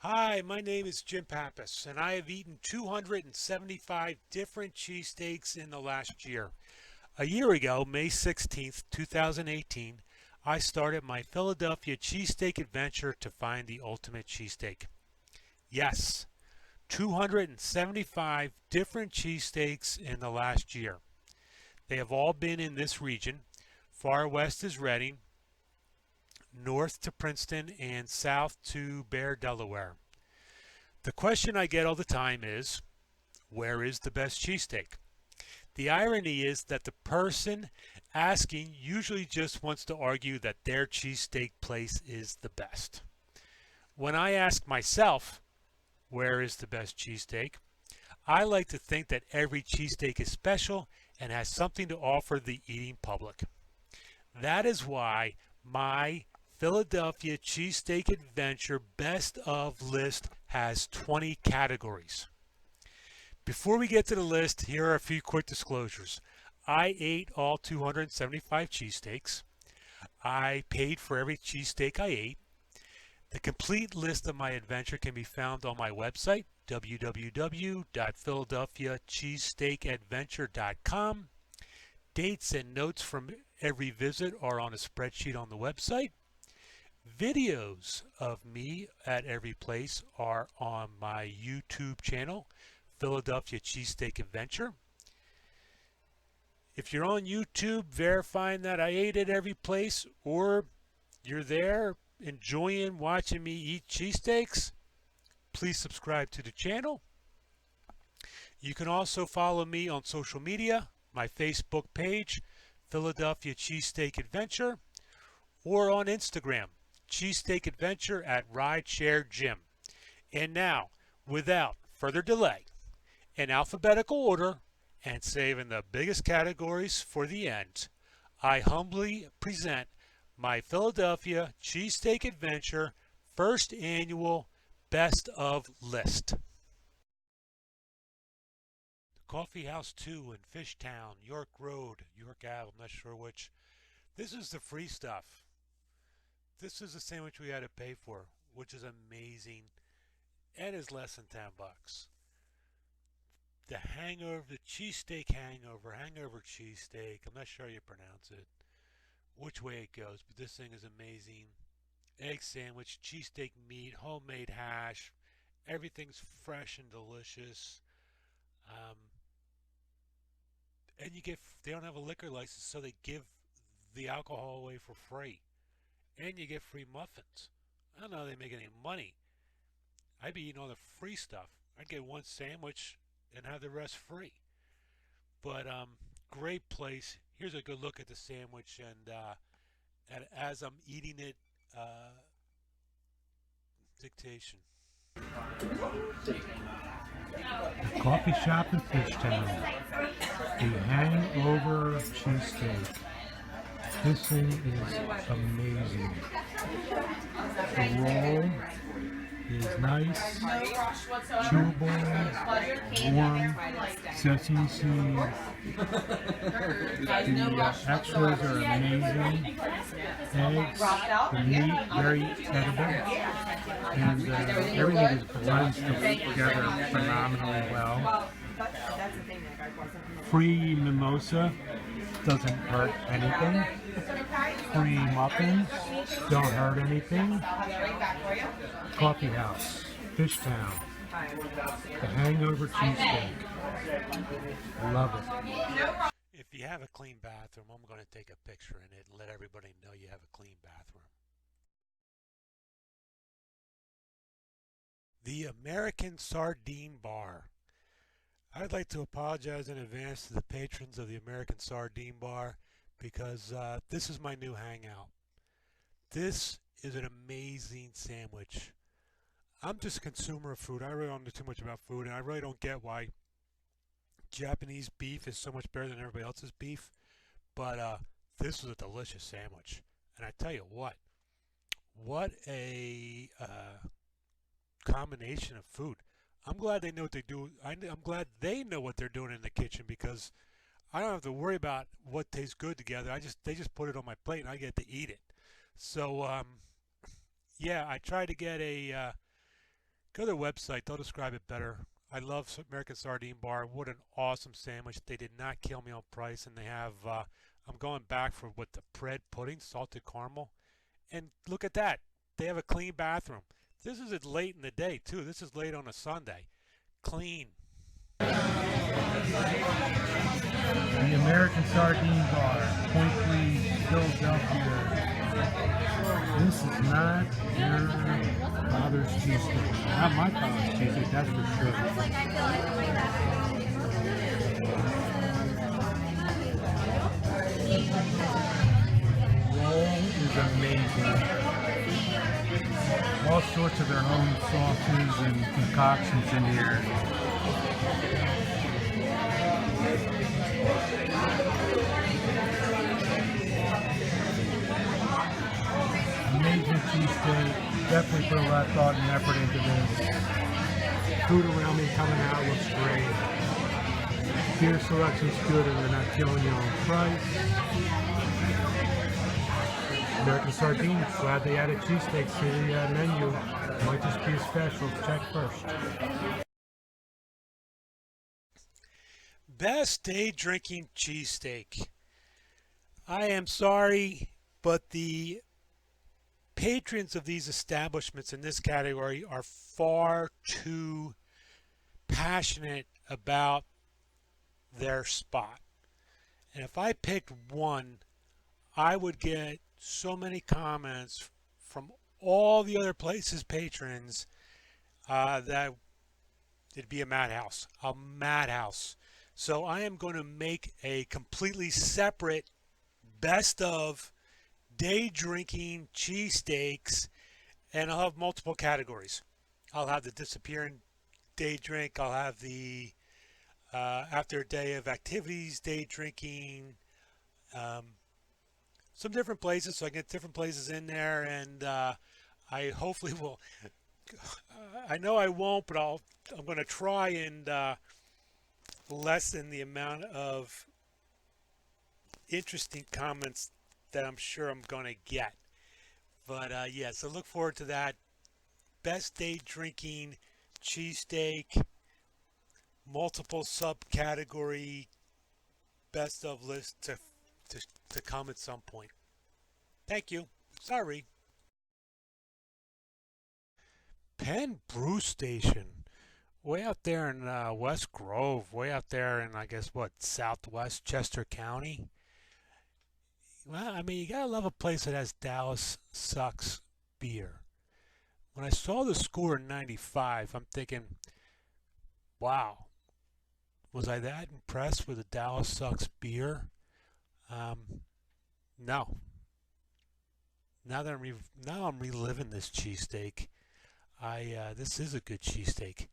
Hi, my name is Jim Pappas, and I have eaten 275 different cheesesteaks in the last year. A year ago, May 16th, 2018, I started my Philadelphia Cheesesteak Adventure to find the ultimate cheesesteak. Yes, 275 different cheesesteaks in the last year. They have all been in this region. Far west is Reading, north to Princeton, and south to Bear, Delaware. The question I get all the time is, where is the best cheesesteak? The irony is that the person asking usually just wants to argue that their cheesesteak place is the best. When I ask myself, where is the best cheesesteak? I like to think that every cheesesteak is special and has something to offer the eating public. That is why my Philadelphia Cheesesteak Adventure Best of list has 20 categories. Before we get to the list, here are a few quick disclosures. I ate all 275 cheesesteaks. I paid for every cheesesteak I ate. The complete list of my adventure can be found on my website, www.philadelphiacheesesteakadventure.com. Dates and notes from every visit are on a spreadsheet on the website. Videos of me at every place are on my YouTube channel, Philadelphia Cheesesteak Adventure. If you're on YouTube verifying that I ate at every place, or you're there enjoying watching me eat cheesesteaks, please subscribe to the channel. You can also follow me on social media, my Facebook page, Philadelphia Cheesesteak Adventure, or on Instagram, Cheesesteak Adventure at Rideshare Jim. And now, without further delay, in alphabetical order and saving the biggest categories for the end, I humbly present my Philadelphia Cheesesteak Adventure first annual Best of list. The Coffee House 2 in Fishtown, York Road, York Ave, I'm not sure which. This is the free stuff. This is the sandwich we had to pay for, which is amazing and is less than 10 bucks. The hangover, the cheesesteak hangover cheesesteak, I'm not sure how you pronounce it, which way it goes, but this thing is amazing. Egg sandwich, cheesesteak meat, homemade hash, everything's fresh and delicious. Um, and they don't have a liquor license, so they give the alcohol away for free. And you get free muffins. I don't know how they make any money. I'd be eating all the free stuff. I'd get one sandwich and have the rest free. But great place. Here's a good look at the sandwich, and as I'm eating it, dictation. Coffee shop in Fishtown. The Hangover Cheesesteak. This thing is amazing. The roll is nice, chewable, warm, sesame seeds. The extras are amazing. Eggs, the meat, very edible. And everything just blends together phenomenally well. Free mimosa doesn't hurt anything. Free muffins don't hurt anything. Coffee House, Fishtown, the Hangover Cheesesteak. Love it. If you have a clean bathroom, I'm going to take a picture in it and let everybody know you have a clean bathroom. The American Sardine Bar. I'd like to apologize in advance to the patrons of the American Sardine Bar because this is my new hangout. This is an amazing sandwich. I'm just a consumer of food. I really don't know too much about food, and I really don't get why Japanese beef is so much better than everybody else's beef. But this was a delicious sandwich. And I tell you what a combination of food. I'm glad they know what they do. I'm glad they know what they're doing in the kitchen because I don't have to worry about what tastes good together. They just put it on my plate and I get to eat it. So yeah, I tried to get a Go to their website, they'll describe it better. I love American Sardine Bar. What an awesome sandwich. They did not kill me on price, and they have, I'm going back for what, the bread pudding, salted caramel. And look at that. They have a clean bathroom. This is late in the day, too. This is late on a Sunday. Clean. The American Sardine Bar, Point Breeze, Philadelphia. This is not your father's cheesesteak. Not my father's cheesesteak, that's for sure. Roll is amazing. All sorts of their own sauces and concoctions in here. Amazing cheesesteak. Definitely put a lot of thought and effort into this. Food around me coming out looks great. Beer selection's good and they're not killing you on price. American Sardines, glad they added cheesesteaks to the menu. Might just be a special. Check first. Best day drinking cheesesteak. I am sorry, but the patrons of these establishments in this category are far too passionate about their spot. And if I picked one, I would get so many comments from all the other places' patrons that it'd be a madhouse. A madhouse. So I am going to make a completely separate best of day drinking cheesesteaks, and I'll have multiple categories. I'll have the disappearing day drink. I'll have the after a day of activities day drinking. Some different places, so I get different places in there, and I hopefully will. I know I won't, but I'm going to try and lessen the amount of interesting comments that I'm sure I'm going to get. But yeah, so look forward to that. Best day drinking cheesesteak, multiple subcategory best of list to come at some point. Thank you. Sorry. Penn Brew Station, way out there in West Grove, way out there in, I guess, what, southwest Chester County. Well, I mean, you gotta love a place that has Dallas Sucks beer. When I saw the score in '95, I'm thinking, wow, was I that impressed with the Dallas Sucks beer? No. Now I'm reliving this cheesesteak. This is a good cheesesteak.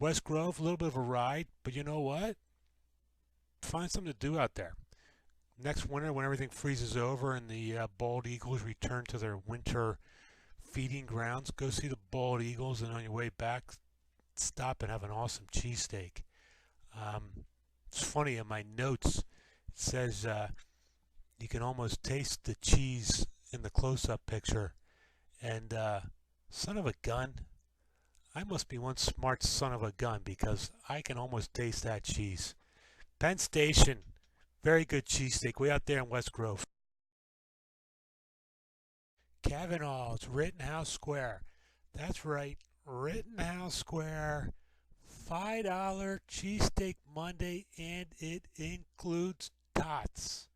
West Grove, a little bit of a ride, but you know what? Find something to do out there. Next winter, when everything freezes over and the bald eagles return to their winter feeding grounds, go see the bald eagles, and on your way back, stop and have an awesome cheesesteak. It's funny, in my notes, it says you can almost taste the cheese in the close-up picture. And son of a gun, I must be one smart son of a gun, because I can almost taste that cheese. Penn Station, very good cheesesteak, way out there in West Grove. Cavanaugh's, Rittenhouse Square. That's right, Rittenhouse Square. $5 cheesesteak Monday, and it includes tots.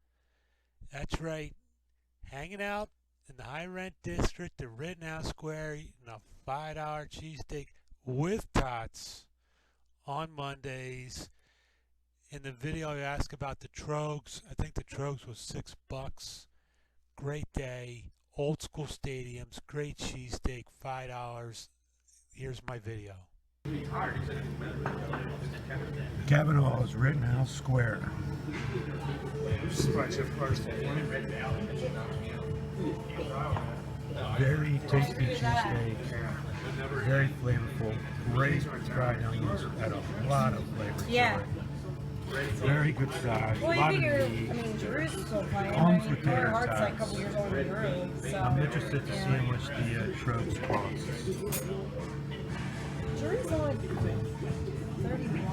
That's right, hanging out in the high rent district of Rittenhouse Square, eating a $5 cheesesteak with tots on Mondays. In the video, I asked about the Trogs. I think the Trogs was $6. Great day, old school stadiums, great cheesesteak, $5. Here's my video. Cavanaugh's, Rittenhouse Square. Very tasty cheesesteak, very flavorful, great fried onions, had a lot of flavor to it. Very good size, a lot of meat. Drew's still playing. Comes with tater Hart's like a tots. couple years older than Drew. So. I'm interested to see how much the Trogs cost.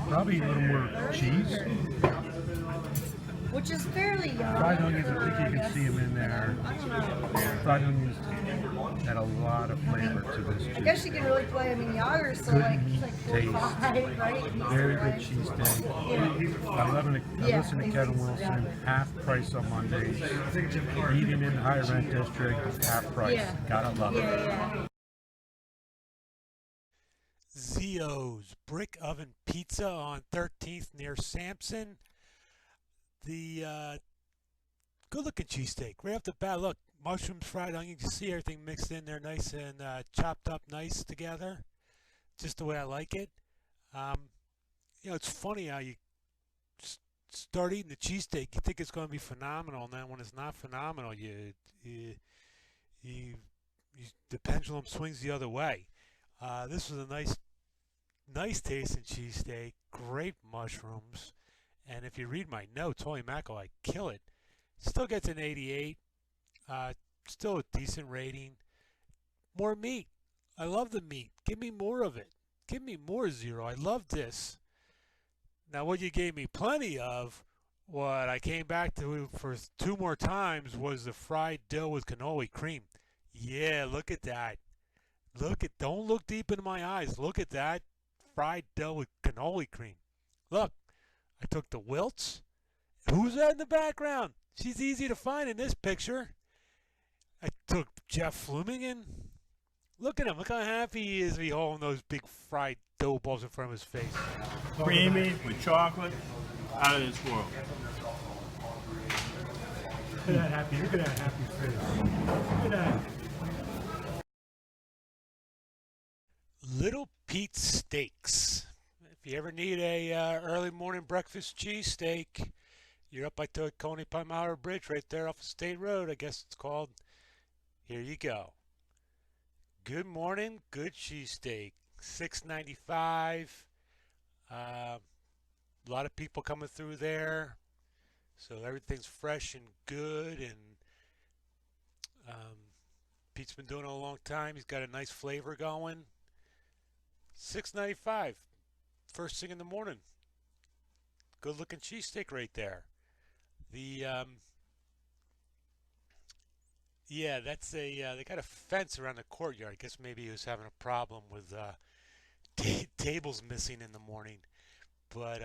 Probably a little more cheese. Which is fairly young. Fried onions, I think you can see them in there. I don't know. Fried onions add a lot of flavor to this cheese. I guess you can really play. I mean, Yager's still like taste. 45, right? Very good cheesesteak. I listen to Kevin Wilson, half price on Mondays. Eating in the high rent district, half price. Yeah. Gotta love it. Yeah. Zio's Brick Oven Pizza on 13th near Sansom. The good-looking cheesesteak. Right off the bat, look, mushrooms, fried onions. You see everything mixed in there nice and chopped up nice together. Just the way I like it. You know, it's funny how you start eating the cheesesteak, you think it's going to be phenomenal, and then when it's not phenomenal, the pendulum swings the other way. This was a nice tasting cheesesteak, great mushrooms, and if you read my notes, holy mackerel, I kill it. Still gets an 88, still a decent rating. More meat. I love the meat. Give me more of it. Give me more, Zero. I love this. Now, what you gave me plenty of, what I came back to for 2 more times, was the fried dough with cannoli cream. Yeah, look at that. Don't look deep into my eyes. Look at that fried dough with cannoli cream. Look, I took the Wilts. Who's that in the background? She's easy to find in this picture. I took Jeff Flumingen. Look at him. Look how happy he is to be holding those big fried dough balls in front of his face. Creamy with chocolate, out of this world. Look at that happy. Look at that happy face. Look at that. Little Pete's Steaks. If you ever need a early morning breakfast cheesesteak, you're up by Coney Palmyra Bridge right there off of State Road, I guess it's called. Here you go. Good morning, good cheesesteak. $6.95. A lot of people coming through there, so everything's fresh and good. And Pete's been doing it a long time. He's got a nice flavor going. $6.95. First thing in the morning. Good looking cheesesteak right there. The yeah, that's a they got a fence around the courtyard. I guess maybe he was having a problem with tables missing in the morning. But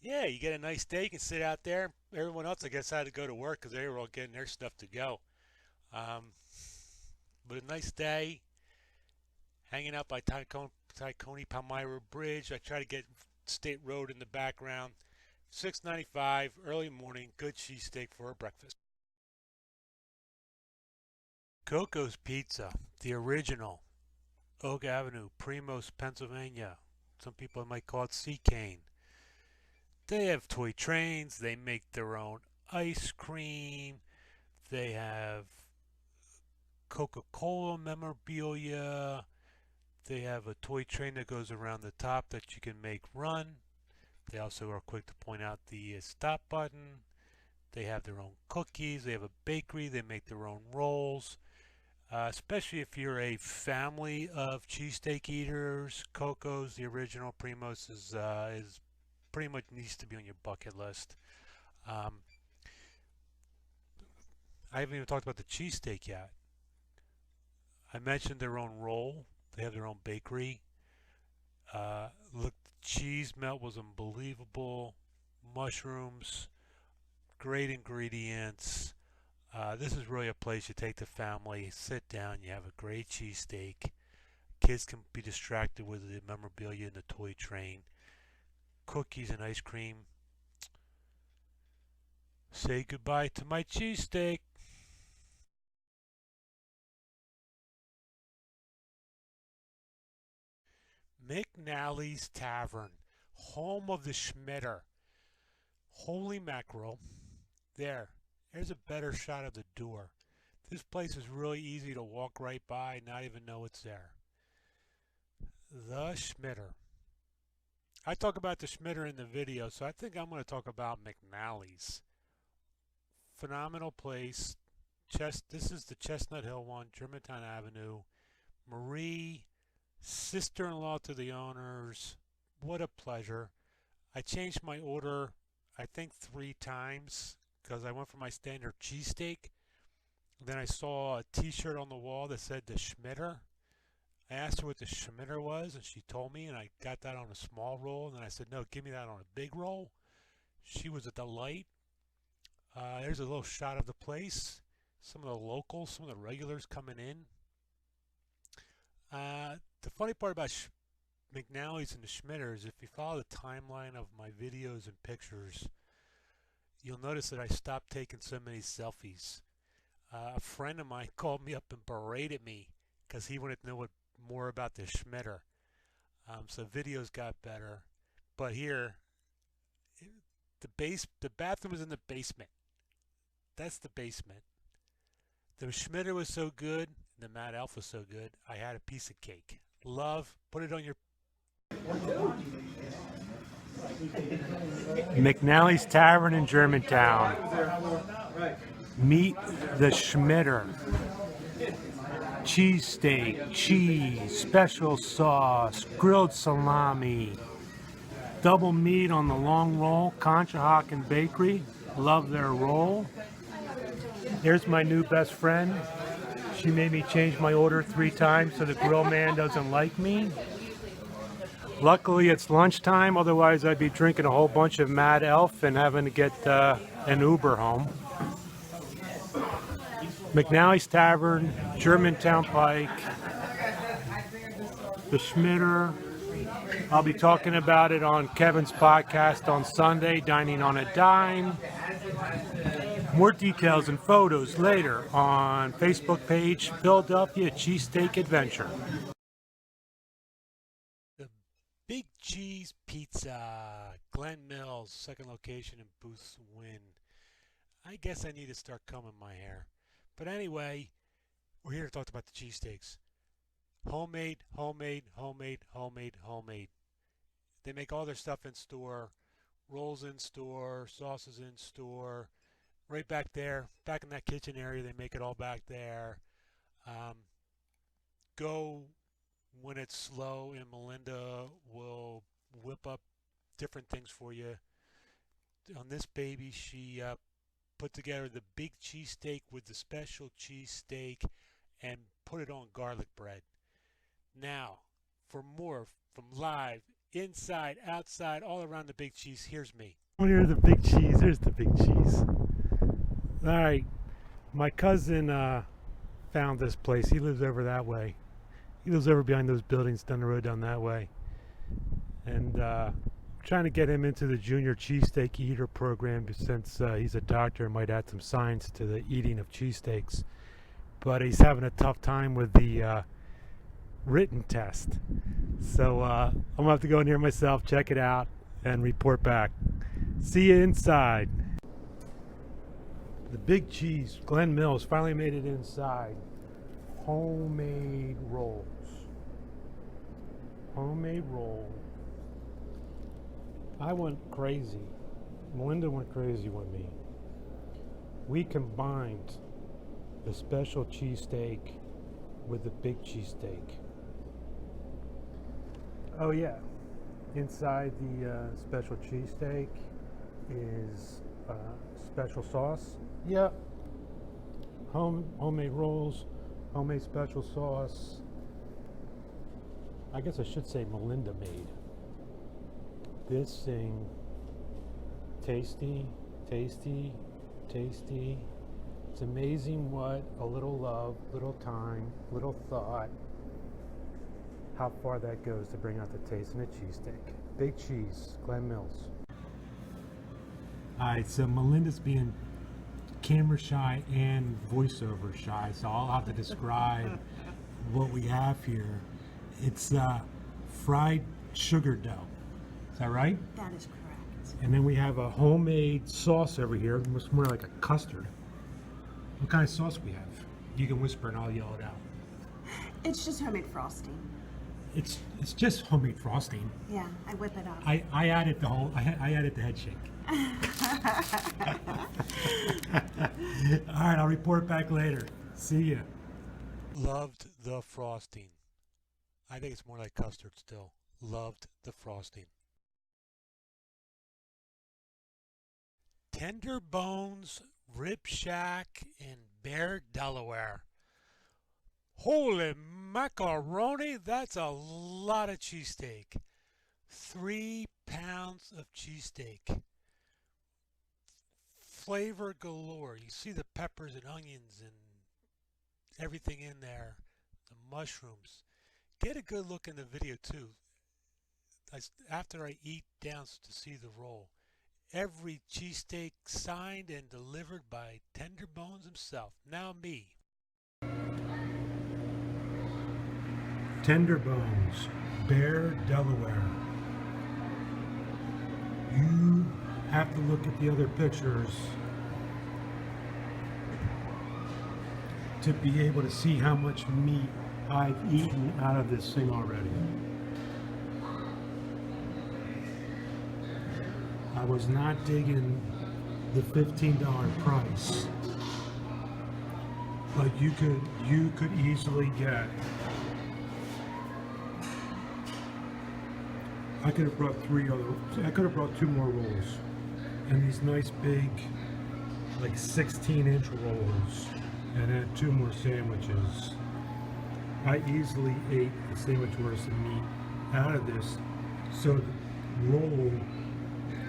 yeah, you get a nice day. You can sit out there. Everyone else, I guess, had to go to work because they were all getting their stuff to go. But a nice day. Hanging out by Coney Palmyra Bridge. I try to get State Road in the background. $6.95, early morning, good cheesesteak for a breakfast. Coco's Pizza, the original, Oak Avenue, Primos, Pennsylvania. Some people might call it Sea Cane. They have toy trains. They make their own ice cream. They have Coca-Cola memorabilia. They have a toy train that goes around the top that you can make run. They also are quick to point out the stop button. They have their own cookies. They have a bakery. They make their own rolls. Especially if you're a family of cheesesteak eaters, Coco's, the original Primos, is pretty much needs to be on your bucket list. I haven't even talked about the cheesesteak yet. I mentioned their own roll. They have their own bakery. Look, the cheese melt was unbelievable. Mushrooms, great ingredients. This is really a place you take the family, sit down, you have a great cheesesteak. Kids can be distracted with the memorabilia and the toy train. Cookies and ice cream. Say goodbye to my cheesesteak. McNally's Tavern, home of the Schmitter. Holy mackerel. There's a better shot of the door. This place is really easy to walk right by, not even know it's there. The Schmitter. I talk about the Schmitter in the video, so I think I'm going to talk about McNally's. Phenomenal place. This is the Chestnut Hill one, Germantown Avenue. Marie, sister-in-law to the owners, what a pleasure. I changed my order, I think 3 times, because I went for my standard cheesesteak. Then I saw a t-shirt on the wall that said the Schmitter. I asked her what the Schmitter was, and she told me, and I got that on a small roll. And then I said, no, give me that on a big roll. She was a delight. There's a little shot of the place. Some of the locals, some of the regulars coming in. The funny part about McNally's and the Schmitters, if you follow the timeline of my videos and pictures, you'll notice that I stopped taking so many selfies. A friend of mine called me up and berated me because he wanted to know more about the Schmitter. So videos got better. But here, the bathroom was in the basement. That's the basement. The Schmitter was so good, and the Mad Elf was so good, I had a piece of cake. Love, put it on your... McNally's Tavern in Germantown. Meet the Schmitter. Cheesesteak, cheese, special sauce, grilled salami, double meat on the long roll, Conshohocken Bakery. Love their roll. Here's my new best friend. She made me change my order 3 times so the grill man doesn't like me. Luckily it's lunchtime, otherwise I'd be drinking a whole bunch of Mad Elf and having to get an Uber home. McNally's Tavern, Germantown Pike, the Schmitter. I'll be talking about it on Kevin's podcast on Sunday, Dining on a Dime. More details and photos later on Facebook page, Philadelphia Cheesesteak Adventure. The Big Cheese Pizza, Glen Mills, second location in Booth's Win. I guess I need to start combing my hair. But anyway, we're here to talk about the cheesesteaks. Homemade, homemade, homemade, homemade, homemade. They make all their stuff in store, rolls in store, sauces in store. Right back there, back in that kitchen area, they make it all back there. Go when it's slow, and Melinda will whip up different things for you. On this baby, she put together the big cheesesteak with the special cheesesteak and put it on garlic bread. Now, for more from live, inside, outside, all around the big cheese, here's me. Here's the big cheese. Here's the big cheese. All right, my cousin found this place. He lives over that way. He lives over behind those buildings down the road down that way. And trying to get him into the junior cheesesteak eater program since he's a doctor and might add some science to the eating of cheesesteaks. But he's having a tough time with the written test. So I'm going to have to go in here myself, check it out, and report back. See you inside. The big cheese, Glen Mills, finally made it inside. Homemade rolls. Homemade roll. I went crazy. Melinda went crazy with me. We combined the special cheesesteak with the big cheesesteak. Oh yeah, inside the special cheesesteak is special sauce. Yep. Homemade rolls, homemade special sauce. I guess I should say Melinda made. This thing, tasty, tasty, tasty. It's amazing what a little love, little time, little thought, how far that goes to bring out the taste in a cheesesteak. Big cheese, Glen Mills. Alright, so Melinda's being camera shy and voiceover shy, so I'll have to describe what we have here. It's fried sugar dough. Is that right? That is correct. And then we have a homemade sauce over here. It's more like a custard. What kind of sauce we have? You can whisper and I'll yell it out. It's just homemade frosting. It's just homemade frosting. Yeah, I whip it up. I added the whole. I added the head shake. All right, I'll report back later. See ya. Loved the frosting. I think it's more like custard still. Loved the frosting. Tenderbones Rib Shack in Bear, Delaware. Holy macaroni, that's a lot of cheesesteak. 3 pounds of cheesesteak. Flavor galore. You see the peppers and onions and everything in there. The mushrooms. Get a good look in the video too. After I eat down to see the roll. Every cheesesteak signed and delivered by Tenderbones himself. Now me. Tenderbones, Bear, Delaware. You have to look at the other pictures to be able to see how much meat I've eaten out of this thing already. I was not digging the $15 price, but you could easily get. I could have brought I could have brought 2 more rolls, and these nice big, like 16-inch rolls, and had 2 more sandwiches. I easily ate a sandwich worth of meat out of this, so the roll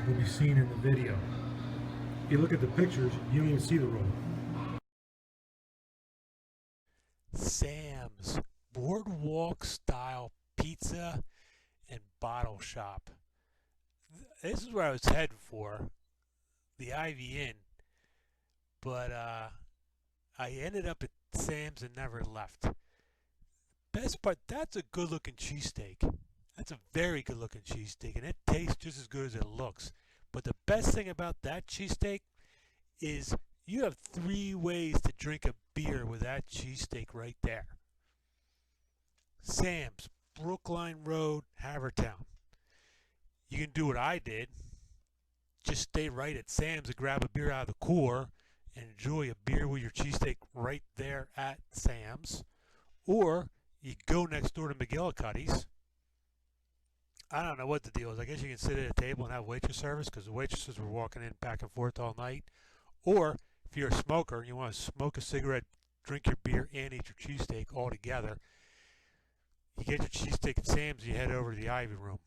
will be seen in the video. If you look at the pictures, you don't even see the roll. Sam's Boardwalk Style Pizza and Bottle Shop. This is where I was headed for, the Ivy Inn, but I ended up at Sam's and never left. Best part, that's a good looking cheesesteak. That's a very good looking cheesesteak, and it tastes just as good as it looks. But the best thing about that cheesesteak is you have 3 ways to drink a beer with that cheesesteak right there. Sam's, Brookline Road, Havertown. You can do what I did. Just stay right at Sam's and grab a beer out of the cooler and enjoy a beer with your cheesesteak right there at Sam's. Or you go next door to McGillicuddy's. I don't know what the deal is. I guess you can sit at a table and have waitress service because the waitresses were walking in back and forth all night. Or if you're a smoker and you want to smoke a cigarette, drink your beer, and eat your cheesesteak all together, you get your cheesesteak at Sam's, you head over to the Ivy Room.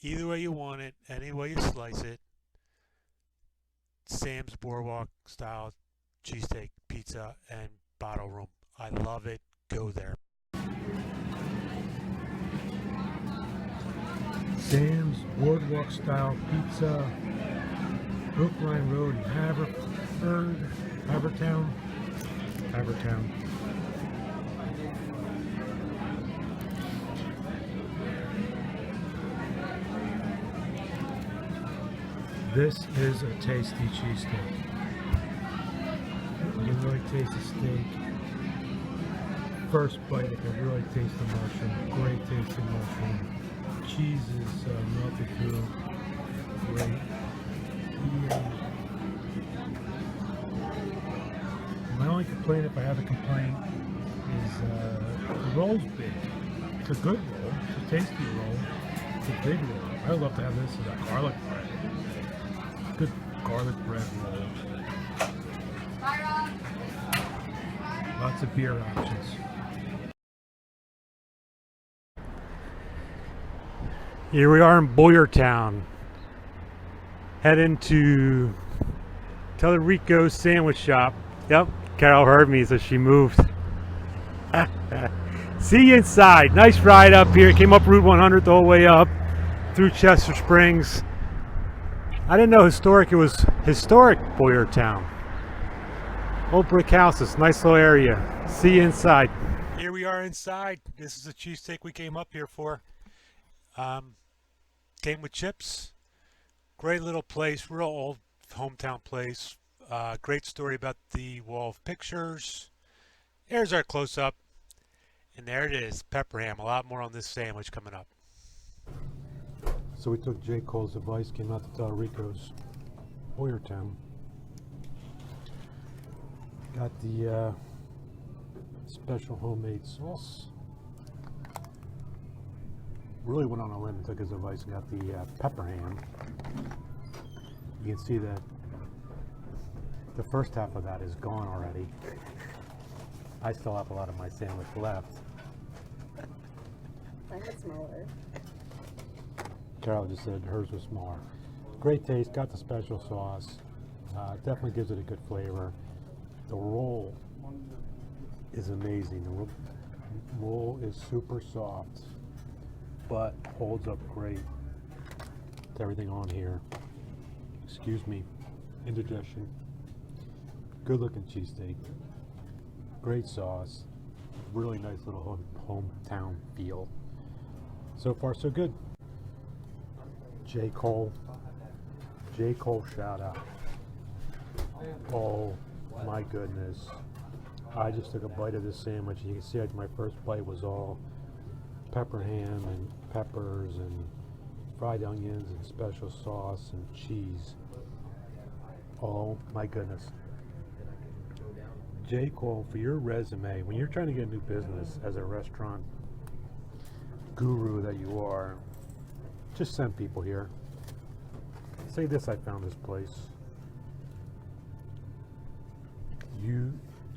Either way you want it, any way you slice it, Sam's Boardwalk Style Cheesesteak Pizza and Bottle Room. I love it. Go there. Sam's Boardwalk Style Pizza, Brookline Road, Havertown. This is a tasty cheesesteak. You can really taste the steak. First bite, you can really taste the mushroom. Great tasting mushroom. Cheese is melted through. Great. My only complaint, if I have a complaint, is the roll's big. It's a good roll. It's a tasty roll. It's a big roll. I would love to have this as a garlic bread. Good garlic bread roll. Lots of beer options. Here we are in Boyertown, heading to Tellerico's Sandwich Shop. Yep, Carol heard me, so she moved. See you inside. Nice ride up here. Came up Route 100 the whole way up through Chester Springs. I didn't know it was historic Boyertown. Old brick houses, nice little area. See you inside. Here we are inside. This is the cheesesteak we came up here for. Came with chips. Great little place, real old hometown place. Great story about the wall of pictures. There's our close-up. And there it is, pepper ham. A lot more on this sandwich coming up. So we took J. Cole's advice, came out to Tellerico's, Boyertown. Got the special homemade sauce. Really went on a limb and took his advice and got the pepper ham. You can see that The first half of that is gone already. I still have a lot of my sandwich left. Mine was smaller. Carol just said hers was smaller. Great taste, got the special sauce. Definitely gives it a good flavor. The roll is amazing. The roll is super soft, but holds up great to everything on here. Excuse me, indigestion. Good looking cheesesteak. Great sauce. Really nice little hometown feel. So far, so good. J. Cole shout out. Oh my goodness. I just took a bite of this sandwich. You can see like my first bite was all pepper ham and peppers and fried onions and special sauce and cheese. Oh my goodness. J. Cole, for your resume, when you're trying to get a new business as a restaurant guru that you are, just send people here. Say this, I found this place.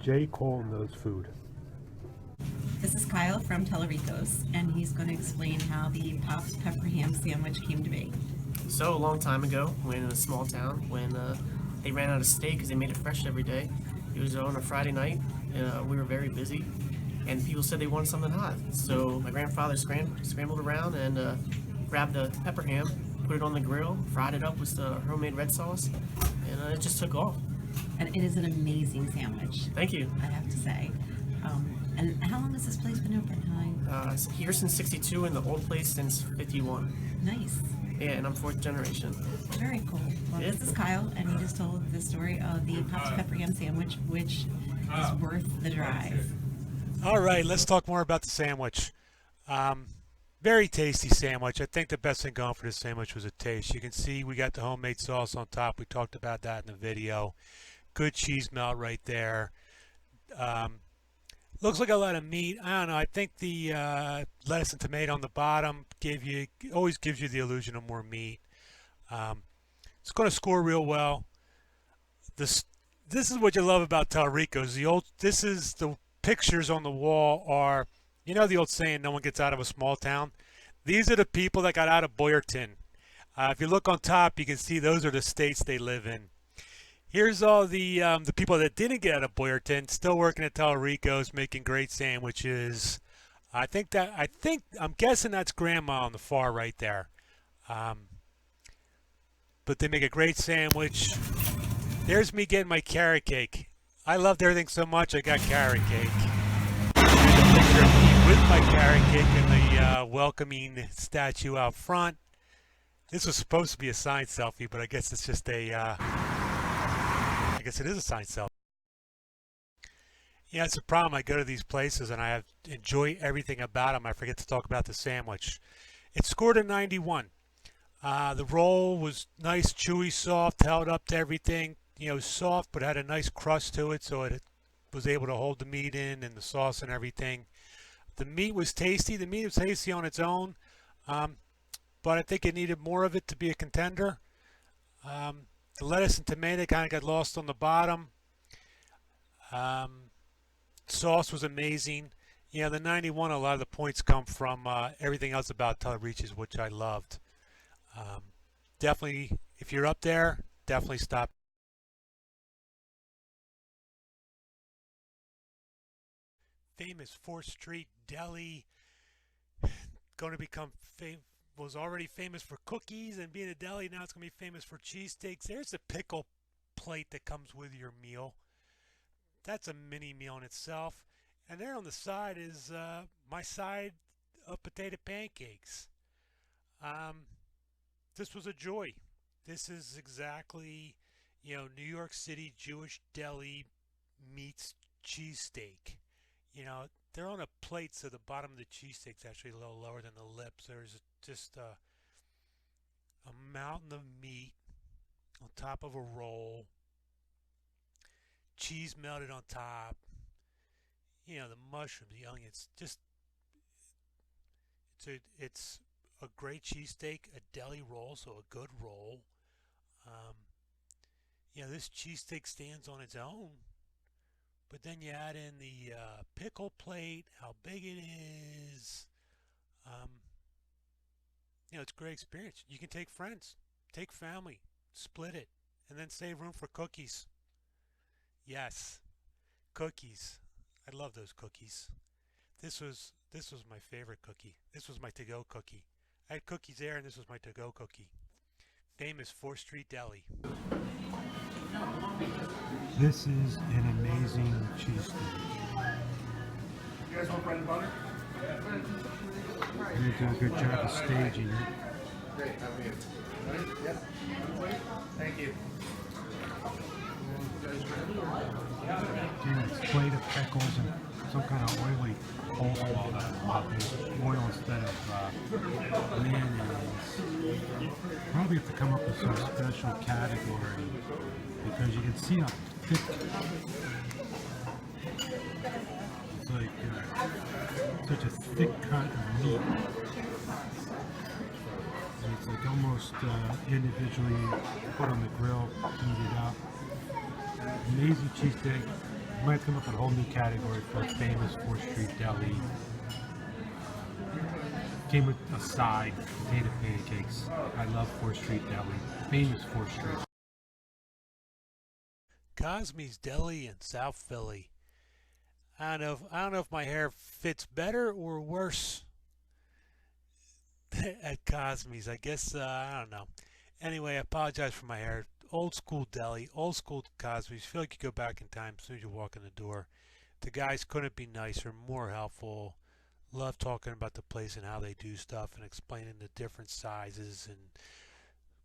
J. Cole knows food. This is Kyle from Tellerico's, and he's going to explain how the popped pepper ham sandwich came to be. So a long time ago, when in a small town, when they ran out of steak because they made it fresh every day. It was on a Friday night. We were very busy, and people said they wanted something hot. So my grandfather scrambled around and grabbed the pepper ham, put it on the grill, fried it up with the homemade red sauce, and it just took off. And it is an amazing sandwich, Thank you. I have to say. And how long has this place been open? Here since '62, and the old place since '51. Nice. Yeah, and I'm fourth generation. Very cool. Well, Yeah. this is Kyle, and he just told the story of the popped pepper ham sandwich, which is worth the drive. All right, let's talk more about the sandwich. Very tasty sandwich. I think the best thing going for this sandwich was the taste. You can see we got the homemade sauce on top. We talked about that in the video. Good cheese melt right there. Looks like a lot of meat. I don't know. I think the lettuce and tomato on the bottom always gives you the illusion of more meat. It's going to score real well. This is what you love about Tellerico's. The pictures on the wall are, you know, the old saying, no one gets out of a small town. These are the people that got out of Boyerton. If you look on top, you can see those are the states they live in. Here's all the people that didn't get out of Boyerton, still working at Tellerico's, making great sandwiches. I'm guessing that's Grandma on the far right there. But they make a great sandwich. There's me getting my carrot cake. I loved everything so much, I got carrot cake. There's a picture of me with my carrot cake and the welcoming statue out front. This was supposed to be a signed selfie, but I guess it's just I guess it is a signed selfie. Yeah, it's a problem. I go to these places and I enjoy everything about them. I forget to talk about the sandwich. It scored a 91. The roll was nice, chewy, soft, held up to everything. You know, soft, but had a nice crust to it, so it was able to hold the meat in and the sauce and everything. The meat was tasty. The meat was tasty on its own, but I think it needed more of it to be a contender. The lettuce and tomato kind of got lost on the bottom. Sauce was amazing. Yeah, the 91, a lot of the points come from everything else about Tellerico's, which I loved. Definitely, if you're up there, definitely stop. Famous 4th Street Deli, going to become was already famous for cookies, and being a deli, now it's going to be famous for cheesesteaks. There's a pickle plate that comes with your meal. That's a mini meal in itself. And there on the side is my side of potato pancakes. This was a joy. This is exactly, you know, New York City Jewish deli meets cheesesteak. You know, they're on a plate, so the bottom of the cheesesteak's actually a little lower than the lips. There's just a mountain of meat on top of a roll, cheese melted on top, you know, the mushrooms, the onions. It's a great cheesesteak, a deli roll, so a good roll. this cheesesteak stands on its own. But then you add in the pickle plate, how big it is. It's a great experience. You can take friends, take family, split it, and then save room for cookies. Yes, cookies. I love those cookies. This was my favorite cookie. This was my to-go cookie. I had cookies there, and this was my to-go cookie. Famous 4th Street Deli. This is an amazing cheesesteak. You guys want bread and butter? You're doing a good job of staging it. Great, have you. Ready? Yep. Thank you. And it's plate of pickles and some kind of oily coleslaw that oil instead of mayonnaise. Probably have to come up with some special category because you can see how thick it's like such a thick cut of meat. And it's like almost individually put on the grill, heated up. Amazing cheesesteak. You might come up with a whole new category for famous 4th Street Deli. Came with a side, potato pancakes. I love 4th Street Deli. Famous 4th Street. Cosmi's Deli in South Philly. I don't know if my hair fits better or worse at Cosmi's. I guess I don't know. Anyway, I apologize for my hair. Old school deli, old school Cosmi's. Feel like you go back in time as soon as you walk in the door. The guys couldn't be nicer, more helpful. Love talking about the place and how they do stuff and explaining the different sizes and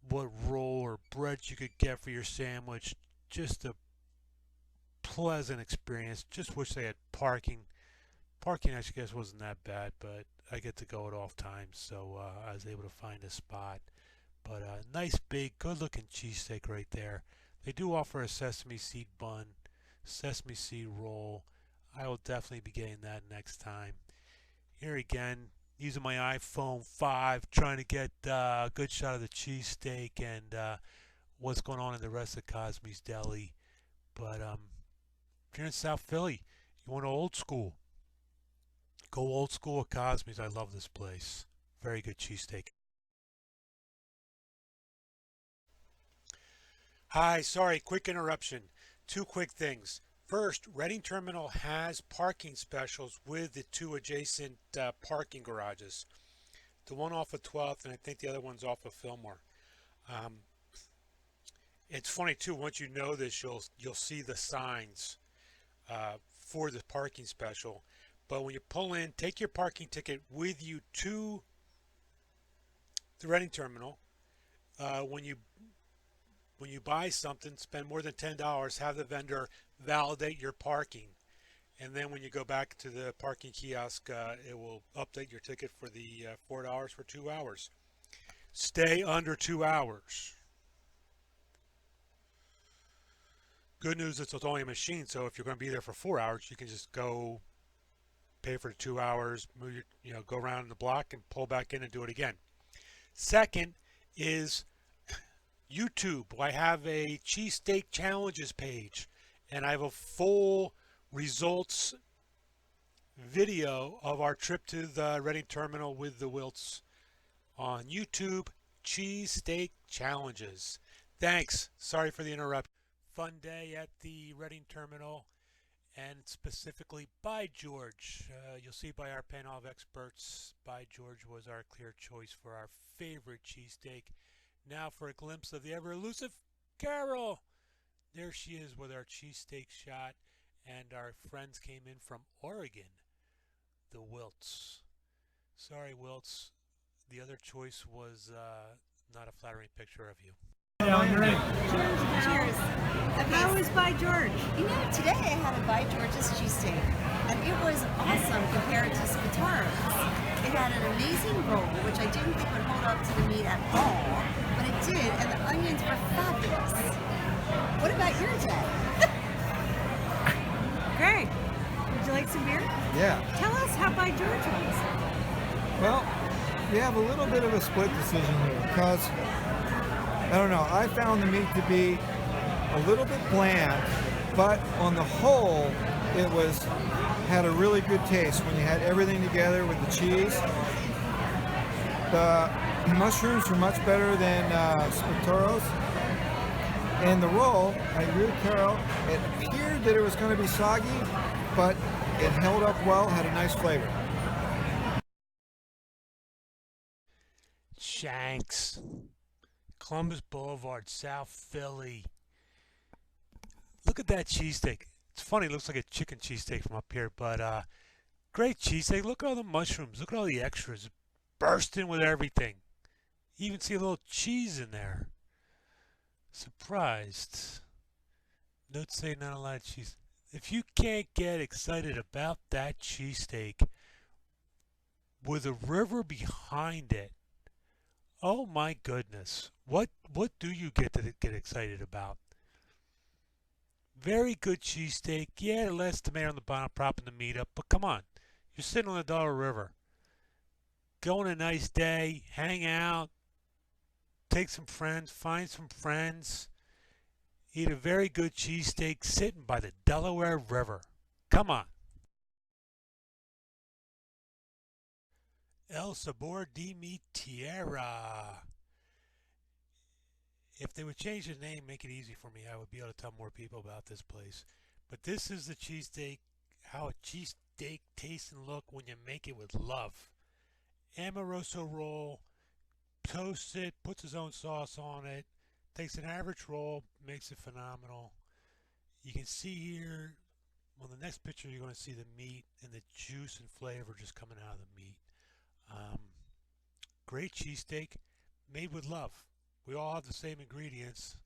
what roll or bread you could get for your sandwich. Just a pleasant experience. Just wish they had parking. Parking, I guess, wasn't that bad, but I get to go at off times, so I was able to find a spot. But a nice, big, good-looking cheesesteak right there. They do offer a sesame seed bun, sesame seed roll. I will definitely be getting that next time. Here again, using my iPhone 5, trying to get a good shot of the cheesesteak and what's going on in the rest of Cosmi's Deli. But if you're in South Philly, you want old school, go old school at Cosmi's. I love this place. Very good cheesesteak. Hi, sorry, quick interruption. 2 quick things. First, Reading Terminal has parking specials with the 2 adjacent parking garages. The one off of 12th and I think the other one's off of Fillmore. It's funny too, once you know this, you'll see the signs for the parking special. But when you pull in, take your parking ticket with you to the Reading Terminal. When you buy something, spend more than $10, have the vendor validate your parking. And then when you go back to the parking kiosk, it will update your ticket for the $4 for 2 hours. Stay under 2 hours. Good news is it's only a machine, so if you're going to be there for 4 hours, you can just go pay for the 2 hours, move your, go around the block and pull back in and do it again. Second is YouTube. I have a cheesesteak challenges page, and I have a full results video of our trip to the Reading Terminal with the Wilts on YouTube. Cheesesteak challenges. Thanks. Sorry for the interruption. Fun day at the Reading Terminal, and specifically By George. You'll see by our panel of experts, By George was our clear choice for our favorite cheesesteak. Now for a glimpse of the ever-elusive Carol. There she is with our cheesesteak shot, and our friends came in from Oregon, the Wilts. Sorry, Wilts. The other choice was not a flattering picture of you. Cheers. How was By George? You know, today I had a By George's cheesesteak, and it was awesome compared to Spataro's. It had an amazing roll, which I didn't think would hold up to the meat at all, but it did, and the onions were fabulous. What about your day? Great. Would you like some beer? Yeah. Tell us how By George was. Well, we have a little bit of a split decision here because, I don't know, I found the meat to be a little bit bland, but on the whole, it had a really good taste when you had everything together with the cheese. The mushrooms were much better than Spatoros. And the roll, I agree with Carol, it appeared that it was going to be soggy, but it held up well, had a nice flavor. Shank's, Columbus Boulevard, South Philly. Look at that cheesesteak. It's funny, it looks like a chicken cheesesteak from up here, but great cheesesteak. Look at all the mushrooms. Look at all the extras. Bursting with everything. You even see a little cheese in there. Surprised. Notes say not a lot of cheese. If you can't get excited about that cheesesteak with a river behind it, oh my goodness. What do you get to get excited about? Very good cheesesteak. Yeah, less tomato on the bottom, propping the meat up, but come on. You're sitting on the Delaware River. Go on a nice day, hang out, take some friends, find some friends, eat a very good cheesesteak sitting by the Delaware River. Come on. El Sabor de mi Tierra. If they would change the name, make it easy for me, I would be able to tell more people about this place. But this is the cheesesteak, how a cheesesteak tastes and look when you make it with love. Amoroso roll, toasts it, puts his own sauce on it, takes an average roll, makes it phenomenal. You can see here, on the next picture, you're going to see the meat and the juice and flavor just coming out of the meat. Great cheesesteak, made with love. We all have the same ingredients.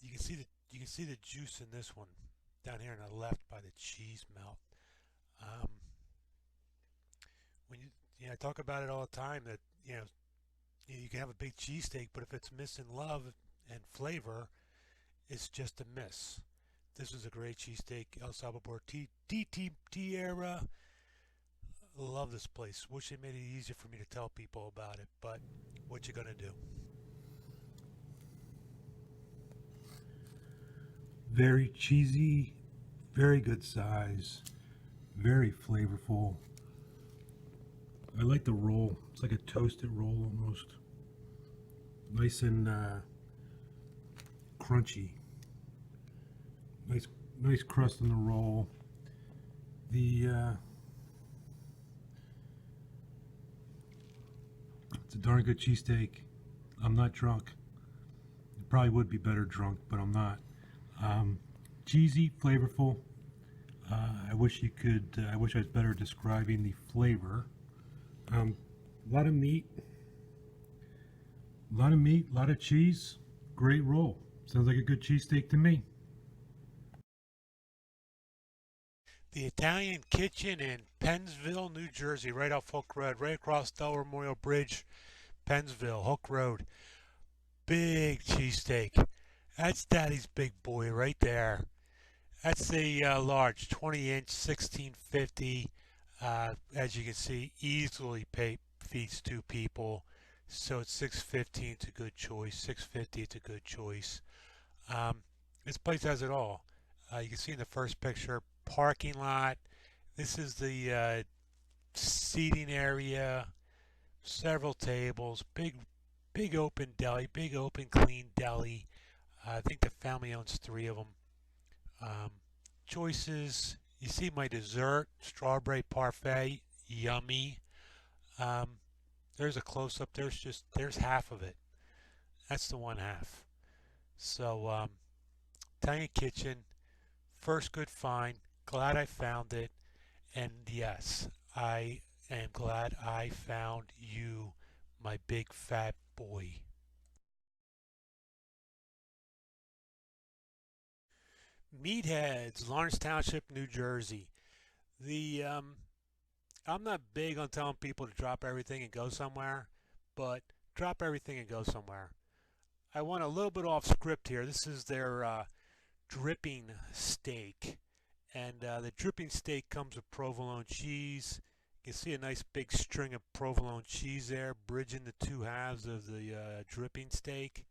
You can see the juice in this one down here on the left by the cheese melt. I talk about it all the time that you can have a big cheesesteak, but if it's missing love and flavor, it's just a miss. This is a great cheesesteak, El Sabor Tierra. Love this place. Wish they made it easier for me to tell people about it, but what you gonna do? Very cheesy, very good size, very flavorful. I like the roll. It's like a toasted roll almost. Nice and crunchy. Nice crust on the roll. It's a darn good cheesesteak. I'm not drunk. It probably would be better drunk, but I'm not. Cheesy, flavorful. I wish I was better describing the flavor. A lot of meat, a lot of cheese. Great roll. Sounds like a good cheesesteak to me. The Italian Kitchen in Pennsville, New Jersey, right off Hook Road, right across Delaware Memorial Bridge, Pennsville, Hook Road. Big cheesesteak. That's Daddy's big boy right there. That's the large 20-inch, 1650. As you can see, easily feeds two people. So it's $6.50. It's a good choice. $6.50. It's a good choice. This place has it all. You can see in the first picture, parking lot. This is the seating area. Several tables. Big open deli. Big open clean deli. I think the family owns 3 of them. Choices. You see my dessert, strawberry parfait, yummy. There's a close-up. There's half of it. That's the one half. So Italian Kitchen, first good find. Glad I found it, and yes, I am glad I found you, my big fat boy. Meatheadz, Lawrence Township, New Jersey. I'm not big on telling people to drop everything and go somewhere, but drop everything and go somewhere. I went a little bit off script here. This is their dripping steak, and the dripping steak comes with provolone cheese. You can see a nice big string of provolone cheese there, bridging the 2 halves of the dripping steak.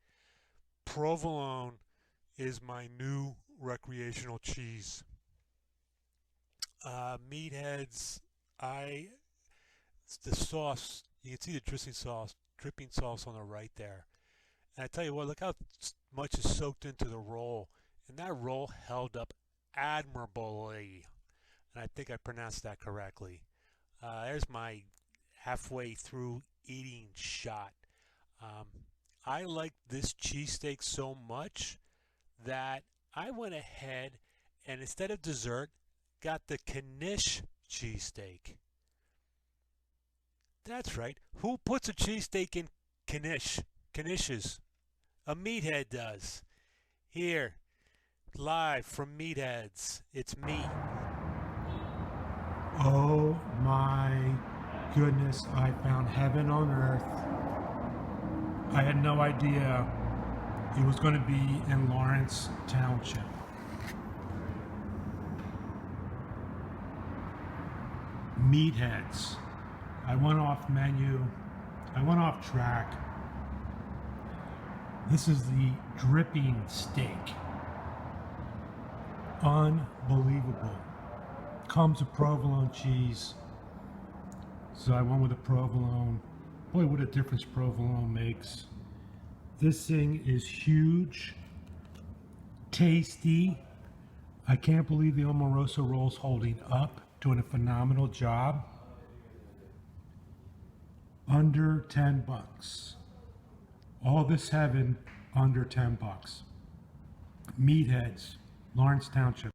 Provolone is my new recreational cheese. Meatheadz, the sauce, you can see the dripping sauce on the right there. And I tell you what, look how much is soaked into the roll. And that roll held up admirably. And I think I pronounced that correctly. There's my halfway through eating shot. I like this cheesesteak so much that I went ahead and instead of dessert, got the Knish cheesesteak. That's right. Who puts a cheesesteak in Knishes? A meathead does. Here, live from Meatheadz, it's me. Oh my goodness, I found heaven on earth. I had no idea it was going to be in Lawrence Township. Meatheadz. I went off menu. I went off track. This is the dripping steak. Unbelievable. Comes with provolone cheese. So I went with the provolone. Boy, what a difference provolone makes. This thing is huge. Tasty. I can't believe the Omarosa roll's holding up. Doing a phenomenal job. Under 10 bucks. All this heaven under 10 bucks. Meatheadz, Lawrence Township.